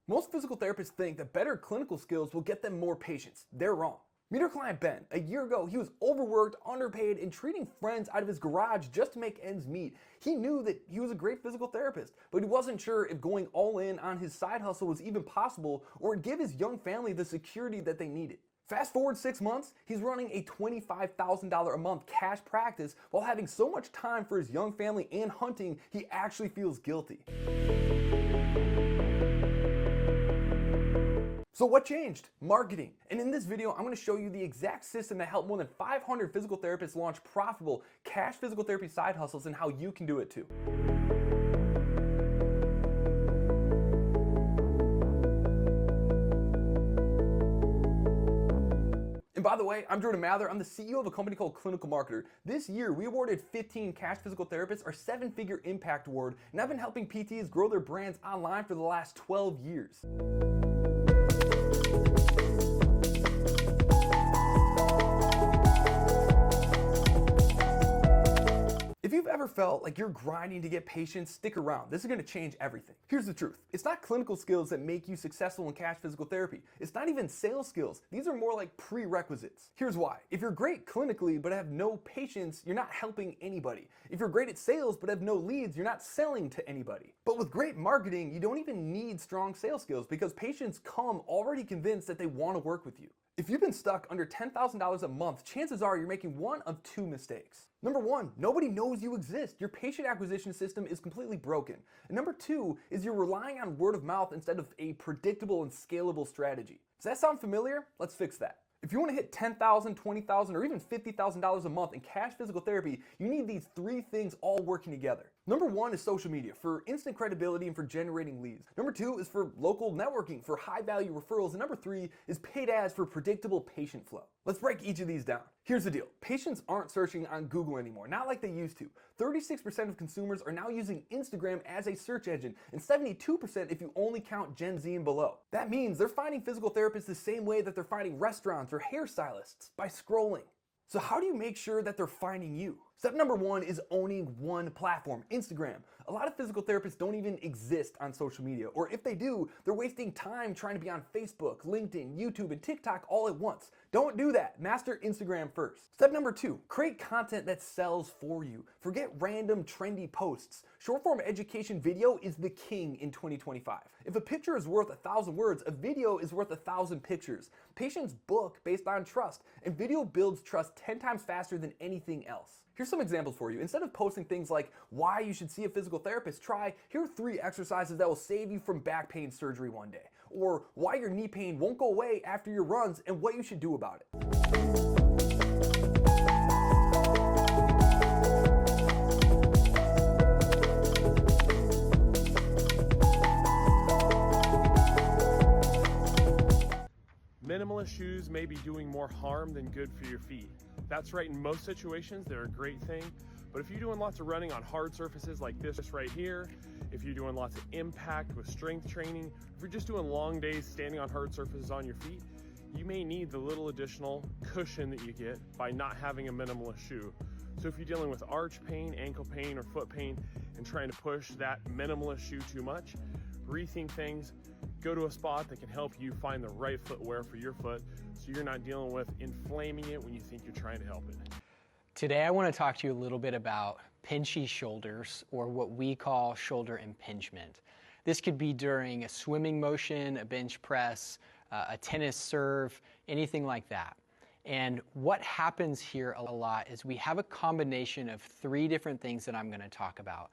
Most physical therapists think that better clinical skills will get them more patients. They're wrong. Meet our client Ben. A year ago, he was overworked, underpaid, and treating friends out of his garage just to make ends meet. He knew that he was a great physical therapist, but he wasn't sure if going all in on his side hustle was even possible or would give his young family the security that they needed. Fast forward 6 months, he's running a $25,000 a month cash practice while having so much time for his young family and hunting, he actually feels guilty. So what changed? Marketing. And in this video, I'm going to show you the exact system that helped more than 500 physical therapists launch profitable cash physical therapy side hustles and how you can do it too. And by the way, I'm Jordan Mather. I'm the CEO of a company called Clinical Marketer. This year, we awarded 15 cash physical therapists our 7-figure impact award, and I've been helping PTs grow their brands online for the last 12 years. If you've ever felt like you're grinding to get patients, stick around. This is going to change everything. Here's the truth. It's not clinical skills that make you successful in cash physical therapy. It's not even sales skills. These are more like prerequisites. Here's why. If you're great clinically but have no patients, you're not helping anybody. If you're great at sales but have no leads, you're not selling to anybody. But with great marketing, you don't even need strong sales skills because patients come already convinced that they want to work with you. If you've been stuck under $10,000 a month, chances are you're making one of two mistakes. Number one, nobody knows you exist. Your patient acquisition system is completely broken. And number two is you're relying on word of mouth instead of a predictable and scalable strategy. Does that sound familiar? Let's fix that. If you want to hit $10,000, $20,000, or even $50,000 a month in cash physical therapy, you need these three things all working together. Number one is social media for instant credibility and for generating leads. Number two is for local networking for high value referrals. And number three is paid ads for predictable patient flow. Let's break each of these down. Here's the deal. Patients aren't searching on Google anymore, not like they used to. 36% of consumers are now using Instagram as a search engine, and 72% if you only count Gen Z and below. That means they're finding physical therapists the same way that they're finding restaurants or hairstylists, by scrolling. So how do you make sure that they're finding you? Step number one is owning one platform, Instagram. A lot of physical therapists don't even exist on social media, or if they do, they're wasting time trying to be on Facebook, LinkedIn, YouTube, and TikTok all at once. Don't do that. Master Instagram first. Step number two, create content that sells for you. Forget random trendy posts. Short form education video is the king in 2025. If a picture is worth 1,000 words, a video is worth 1,000 pictures. Patients book based on trust, and video builds trust 10 times faster than anything else. Here's some examples for you. Instead of posting things like why you should see a physical therapist, here are 3 exercises that will save you from back pain surgery one day, or why your knee pain won't go away after your runs and what you should do about it. Minimalist shoes may be doing more harm than good for your feet. That's right, in most situations, they're a great thing. But if you're doing lots of running on hard surfaces like this right here, if you're doing lots of impact with strength training, if you're just doing long days standing on hard surfaces on your feet, you may need the little additional cushion that you get by not having a minimalist shoe. So if you're dealing with arch pain, ankle pain, or foot pain, and trying to push that minimalist shoe too much, rethink things. Go to a spot that can help you find the right footwear for your foot so you're not dealing with inflaming it when you think you're trying to help it. Today I want to talk to you a little bit about pinchy shoulders, or what we call shoulder impingement. This could be during a swimming motion, a bench press, a tennis serve, anything like that. And what happens here a lot is we have a combination of 3 different things that I'm going to talk about.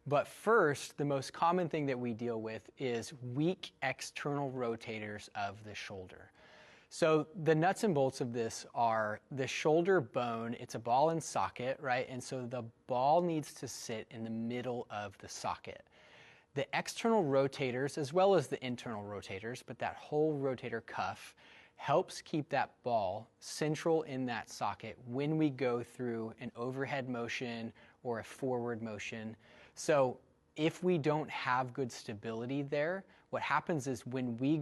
But first, the most common thing that we deal with is weak external rotators of the shoulder. So the nuts and bolts of this are the shoulder bone. It's a ball and socket, right? And so the ball needs to sit in the middle of the socket. The external rotators, as well as the internal rotators, but that whole rotator cuff helps keep that ball central in that socket when we go through an overhead motion or a forward motion. So if we don't have good stability there, what happens is when we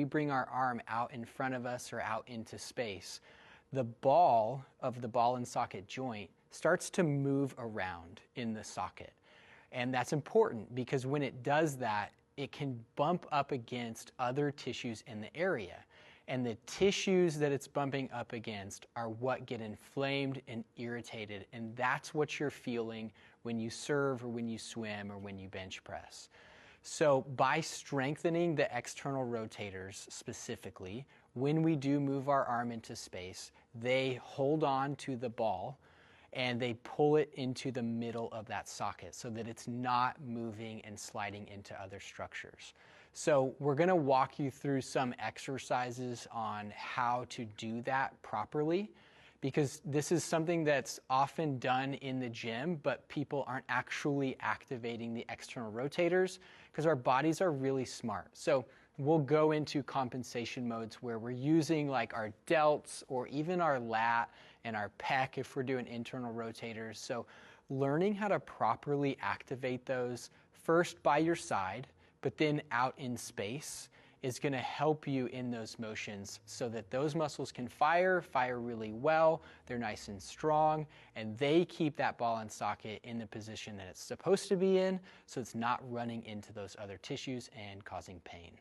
bring our arm out in front of us or out into space, the ball of the ball and socket joint starts to move around in the socket. And that's important because when it does that, it can bump up against other tissues in the area. And the tissues that it's bumping up against are what get inflamed and irritated. And that's what you're feeling when you serve or when you swim or when you bench press. So by strengthening the external rotators specifically, when we do move our arm into space, they hold on to the ball and they pull it into the middle of that socket so that it's not moving and sliding into other structures. So we're going to walk you through some exercises on how to do that properly, because this is something that's often done in the gym, but people aren't actually activating the external rotators because our bodies are really smart. So we'll go into compensation modes where we're using like our delts or even our lat and our pec if we're doing internal rotators. So learning how to properly activate those first by your side, but then out in space is going to help you in those motions so that those muscles can fire really well, they're nice and strong, and they keep that ball and socket in the position that it's supposed to be in so it's not running into those other tissues and causing pain.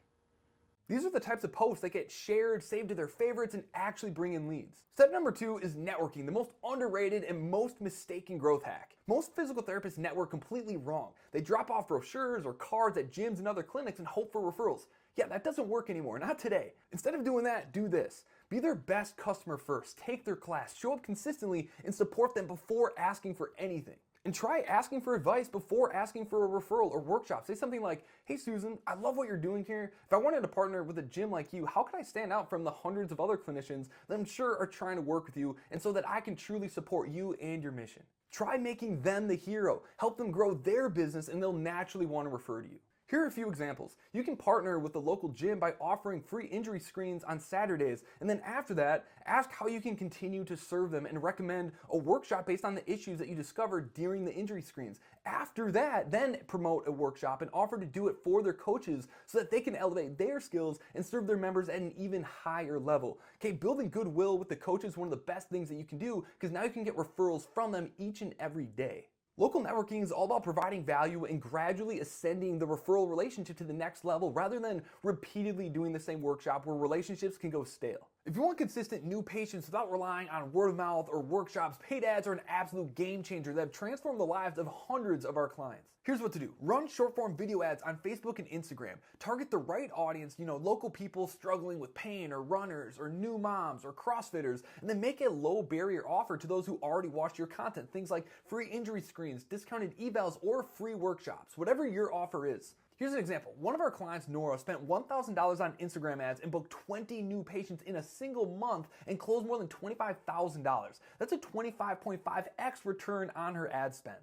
These are the types of posts that get shared, saved to their favorites, and actually bring in leads. Step number 2 is networking, the most underrated and most mistaken growth hack. Most physical therapists network completely wrong. They drop off brochures or cards at gyms and other clinics and hope for referrals. Yeah, that doesn't work anymore, not today. Instead of doing that, do this. Be their best customer first, take their class, show up consistently, and support them before asking for anything. And try asking for advice before asking for a referral or workshop. Say something like, hey Susan, I love what you're doing here. If I wanted to partner with a gym like you, how can I stand out from the hundreds of other clinicians that I'm sure are trying to work with you, and so that I can truly support you and your mission? Try making them the hero. Help them grow their business and they'll naturally want to refer to you. Here are a few examples. You can partner with the local gym by offering free injury screens on Saturdays, and then after that, ask how you can continue to serve them and recommend a workshop based on the issues that you discovered during the injury screens. After that, then promote a workshop and offer to do it for their coaches so that they can elevate their skills and serve their members at an even higher level. Okay, building goodwill with the coaches is one of the best things that you can do, because now you can get referrals from them each and every day. Local networking is all about providing value and gradually ascending the referral relationship to the next level rather than repeatedly doing the same workshop where relationships can go stale. If you want consistent new patients without relying on word of mouth or workshops, paid ads are an absolute game changer that have transformed the lives of hundreds of our clients. Here's what to do. Run short form video ads on Facebook and Instagram. Target the right audience, local people struggling with pain or runners or new moms or CrossFitters, and then make a low barrier offer to those who already watched your content. Things like free injury screens, discounted evals, or free workshops, whatever your offer is. Here's an example. One of our clients, Nora, spent $1,000 on Instagram ads and booked 20 new patients in a single month and closed more than $25,000. That's a 25.5x return on her ad spend.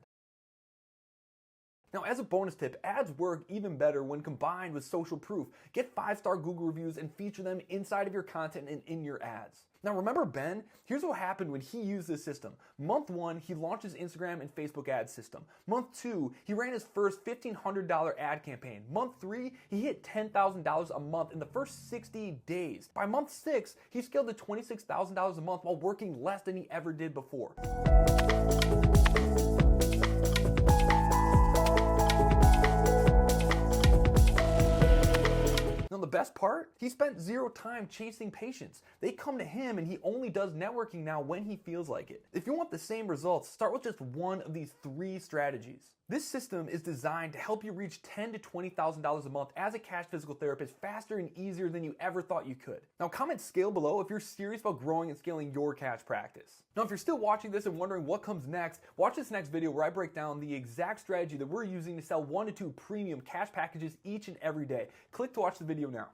Now, as a bonus tip, ads work even better when combined with social proof. Get 5-star Google reviews and feature them inside of your content and in your ads. Now, remember Ben? Here's what happened when he used this system. Month 1, he launched his Instagram and Facebook ad system. Month 2, he ran his first $1,500 ad campaign. Month 3, he hit $10,000 a month in the first 60 days. By month 6, he scaled to $26,000 a month while working less than he ever did before. Now the best part? He spent 0 time chasing patients. They come to him and he only does networking now when he feels like it. If you want the same results, start with just one of these 3 strategies. This system is designed to help you reach $10,000 to $20,000 a month as a cash physical therapist faster and easier than you ever thought you could. Now comment scale below if you're serious about growing and scaling your cash practice. Now if you're still watching this and wondering what comes next, watch this next video where I break down the exact strategy that we're using to sell 1 to 2 premium cash packages each and every day. Click to watch the video now.